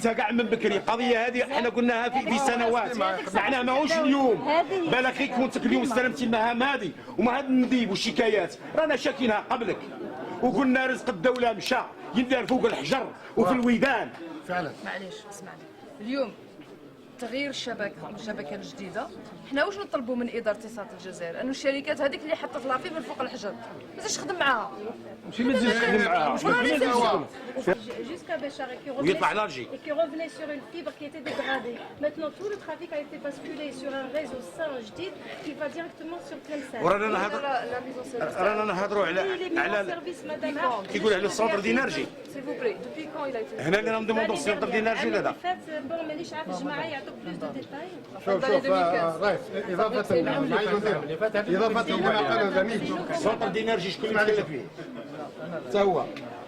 قلتها كاع من بكري. القضيه هذه احنا قلناها في سنوات، معناها ماهوش اليوم. بالك غير كنت اليوم استلمتي المهام هذه وما هاد النديب والشكايات رانا شاكينها قبلك، وقلنا رزق الدوله مشى يندار فوق الحجر وفي الويدان. فعلا. معليش اسمعني، اليوم تغيير الشبكه الجديده، حنا واش نطلبوا من اداره اتصالات الجزائر؟ انه الشركات هذيك اللي حطت لافي من فوق الحجر ما تزيدش تخدم معاها. ماشي ما تزيدش تخدم معاها. Jusqu'à Béchar et qui revenait sur une fibre qui était dégradée. Maintenant, tout le trafic a été basculé sur un réseau sain, JDID, qui va directement sur Tlemcen. رانا نهضروا على كيقول على السونتر دينارجي. هنا اللي ندوموندو السونتر دينارجي ولا لا؟ بون مانيش عارف الجماعه يعطوك بلوس دو ديتاي. شوف رئيس اضافه لما قال الزميل السونتر دينارجي شكون اللي مكلف فيه؟ حتى هو.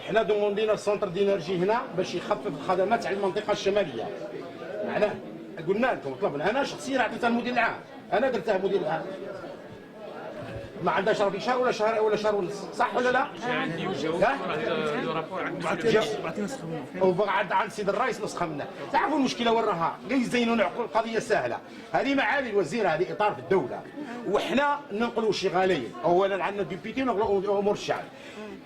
حنا دوموندينا السونتر دينارجي هنا باش يخفف الخدمات على المنطقه الشماليه. معناه قلنا لكم طلبنا، انا شخصيا عطيتها المدير العام، انا درتها مدير العام. ما عندهاش راه في شهر ولا شهر ونص، صح ولا لا؟ عندي وبعد عند سيد الرئيس نسخه منه. تعرفوا المشكله وين راها؟ غير يزينوا القضيه سهله. هذه معالي الوزير، هذه اطار في الدوله، وحنا ننقلوا شغالين. اولا عندنا ديبيتي ننقلوا امور الشعب.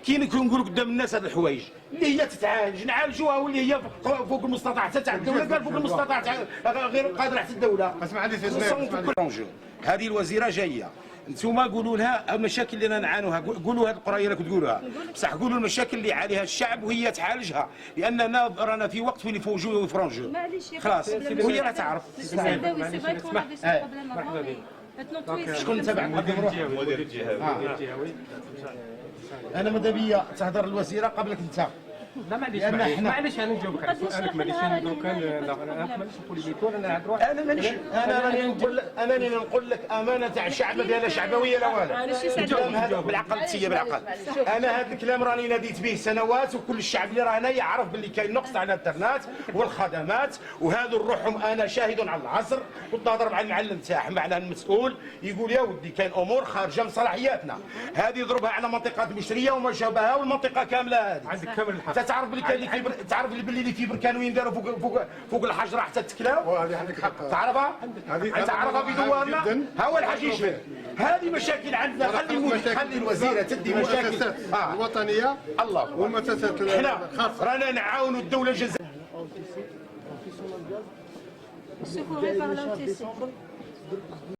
كي نقولوا قدام الناس هذه الحوايج اللي هي تتعالج نعالجوها، واللي هي فوق المستطاعات تاع الدوله. قال فوق المستطاعات غير قادره حتى الدوله. اسمع لي سي هذه الوزيره جايه، انتم قولوا لها المشاكل اللي نعانوها، قولوا هذه القريه اللي تقولوها، بصح قولوا المشاكل اللي عليها الشعب وهي تعالجها، لاننا رانا في وقت اللي يفوجوا ويفرنجوا. خلاص وهي راه تعرف. شكون تبع مدير الجهوي؟ انا ماذا بيا تهضر الوزيره قبلك انت. لا معليش انا نجاوبك على سؤالك. معليش نهضروا كان معليش نقول انا نهضروا. انا راني نقول لك امانه تاع الشعب ما فيها لا شعبويه لا والو. بالعقل تسيا بالعقل. انا هذا الكلام راني ناديت به سنوات، وكل الشعب اللي راه هنا يعرف باللي كاين نقص على الانترنت والخدمات، وهذو نروحهم انا شاهد على العصر. كنت نهضر مع المعلم تاعهم معنا المسؤول، يقول يا ودي كاين امور خارجه من صلاحياتنا، هذه يضربها على منطقه مشريه وما شابهها والمنطقه كامله هذه. عندك كامل الحق. تعرف باللي كاين فيبر، تعرف باللي اللي فيبر كانوا ينداروا فوق الحجره حتى تكلاو. وهذه عندك حق. تعرفها؟ تعرفها في دوارنا. ها هو الحشيش. هذه مشاكل عندنا. خلي الوزيره تدي مشاكل الوطنيه الله والمؤسسات الخاصه. رانا نعاونوا الدوله الجزائريه. Secouré par l'OTC.